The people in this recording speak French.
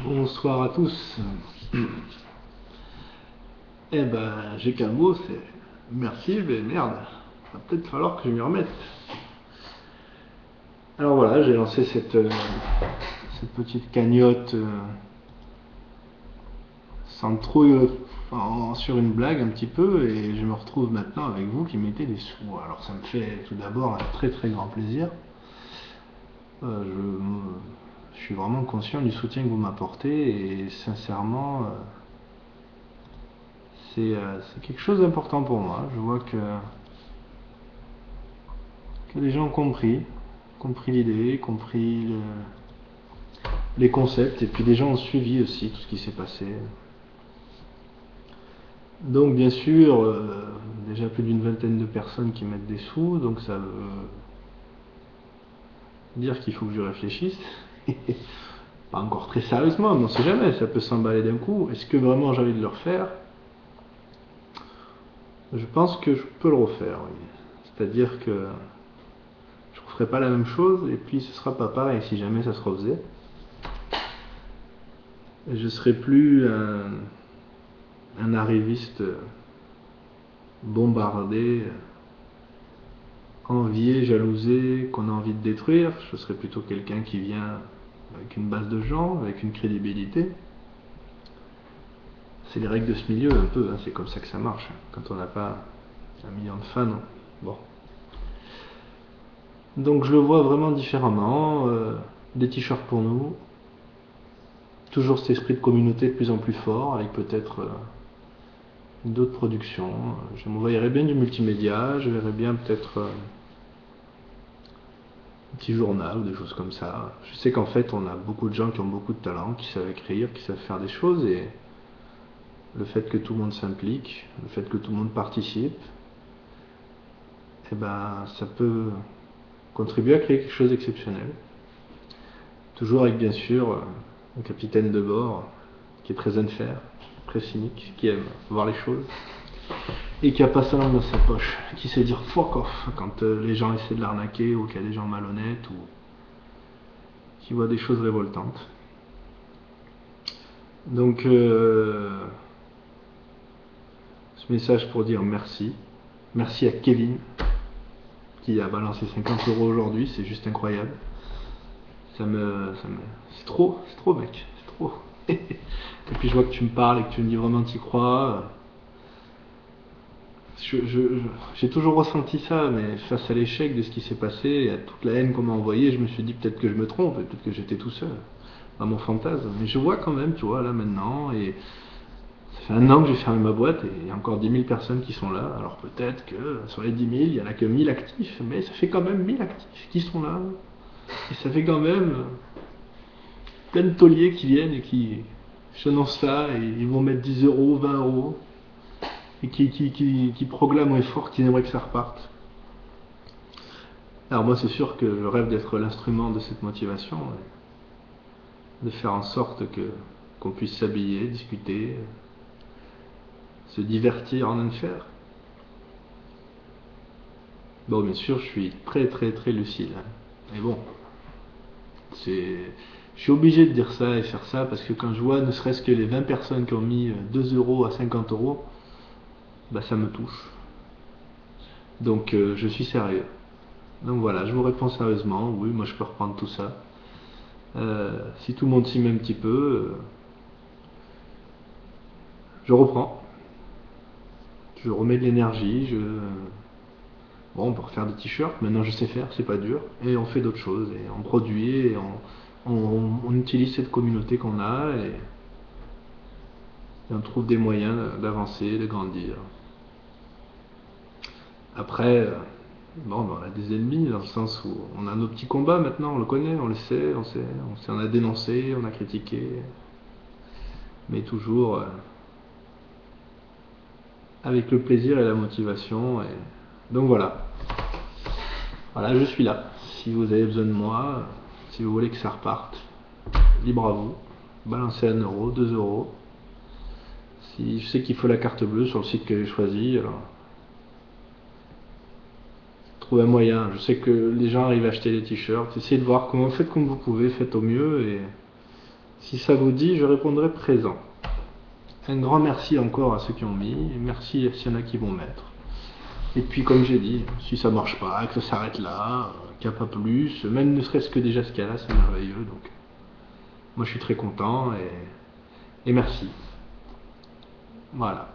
Bonsoir à tous. Eh ben, j'ai qu'un mot, c'est merci, mais merde, va peut-être falloir que je m'y remette. Alors voilà, j'ai lancé cette petite cagnotte sans trop sur une blague un petit peu, et je me retrouve maintenant avec vous qui mettez des sous. Alors ça me fait tout d'abord un très très grand plaisir. Je suis vraiment conscient du soutien que vous m'apportez, et sincèrement, c'est quelque chose d'important pour moi. Je vois que les gens ont compris l'idée, les concepts, et puis les gens ont suivi aussi tout ce qui s'est passé. Donc bien sûr, déjà plus d'une vingtaine de personnes qui mettent des sous, donc ça veut dire qu'il faut que je réfléchisse. Pas encore très sérieusement, mais on sait jamais, ça peut s'emballer d'un coup. Est-ce que vraiment j'ai envie de le refaire? Je pense que je peux le refaire, oui. C'est-à-dire que je ne referai pas la même chose, et puis ce sera pas pareil si jamais ça se refaisait. Je serai plus un arriviste bombardé, envié, jalousé, qu'on a envie de détruire. Je serais plutôt quelqu'un qui vient avec une base de gens, avec une crédibilité. C'est les règles de ce milieu un peu, hein, c'est comme ça que ça marche. Quand on n'a pas 1 million de fans, bon. Donc je le vois vraiment différemment. Des t-shirts pour nous, toujours cet esprit de communauté de plus en plus fort, avec peut-être d'autres productions. Je me verrais bien du multimédia, je verrais bien peut-être petit journal ou des choses comme ça. Je sais qu'en fait, on a beaucoup de gens qui ont beaucoup de talent, qui savent écrire, qui savent faire des choses, et le fait que tout le monde s'implique, le fait que tout le monde participe, eh ben, ça peut contribuer à créer quelque chose d'exceptionnel. Toujours avec, bien sûr, un capitaine de bord qui est très unfair, très cynique, qui aime voir les choses, et qui a pas sa langue dans sa poche, qui sait dire fuck off quand les gens essaient de l'arnaquer, ou qu'il y a des gens malhonnêtes, ou qui voient des choses révoltantes. Donc, ce message pour dire merci. Merci à Kevin qui a balancé 50 € aujourd'hui, c'est juste incroyable. C'est trop, mec, c'est trop. Et puis je vois que tu me parles et que tu me dis vraiment t'y crois. J'ai toujours ressenti ça, mais face à l'échec de ce qui s'est passé et à toute la haine qu'on m'a envoyée, je me suis dit peut-être que je me trompe, peut-être que j'étais tout seul à mon fantasme. Mais je vois quand même, tu vois, là maintenant, et ça fait 1 an que j'ai fermé ma boîte et il y a encore 10 000 personnes qui sont là. Alors peut-être que sur les 10 000, il n'y en a que 1 000 actifs, mais ça fait quand même 1 000 actifs qui sont là. Et ça fait quand même plein de tauliers qui viennent et qui j'annonce ça et ils vont mettre 10 €, 20 € et qui proclament au effort qu'ils aimeraient que ça reparte. Alors moi c'est sûr que je rêve d'être l'instrument de cette motivation, de faire en sorte qu'on puisse s'habiller, discuter, se divertir en enfer. Bon, bien sûr, je suis très très très lucide. Mais bon, je suis obligé de dire ça et faire ça parce que quand je vois ne serait-ce que les 20 personnes qui ont mis 2 € à 50 €, bah ça me touche. Donc je suis sérieux. Donc voilà, je vous réponds sérieusement. Oui, moi je peux reprendre tout ça. Si tout le monde s'y met un petit peu, je reprends. Je remets de l'énergie. Bon, on peut refaire des t-shirts. Maintenant je sais faire, c'est pas dur. Et on fait d'autres choses. Et on produit et on utilise cette communauté qu'on a et on trouve des moyens d'avancer, de grandir. Après, bon, on a des ennemis dans le sens où on a nos petits combats maintenant, on le connaît, on le sait, on a dénoncé, on a critiqué, mais toujours avec le plaisir et la motivation. Donc voilà, je suis là. Si vous avez besoin de moi, si vous voulez que ça reparte, libre à vous. Balancez 1 €, 2 €. Si je sais qu'il faut la carte bleue sur le site que j'ai choisi, alors trouver un moyen. Je sais que les gens arrivent à acheter les t-shirts. Essayez de voir comment faites comme vous pouvez, faites au mieux et Si ça vous dit, je répondrai présent. Un grand merci encore à ceux qui ont mis, et merci s'il y en a qui vont mettre. Et puis comme j'ai dit, si ça marche pas, que ça s'arrête là, qu'il n'y a pas plus, même ne serait-ce que déjà ce qu'il y a là, c'est merveilleux. Donc moi je suis très content et merci. Voilà.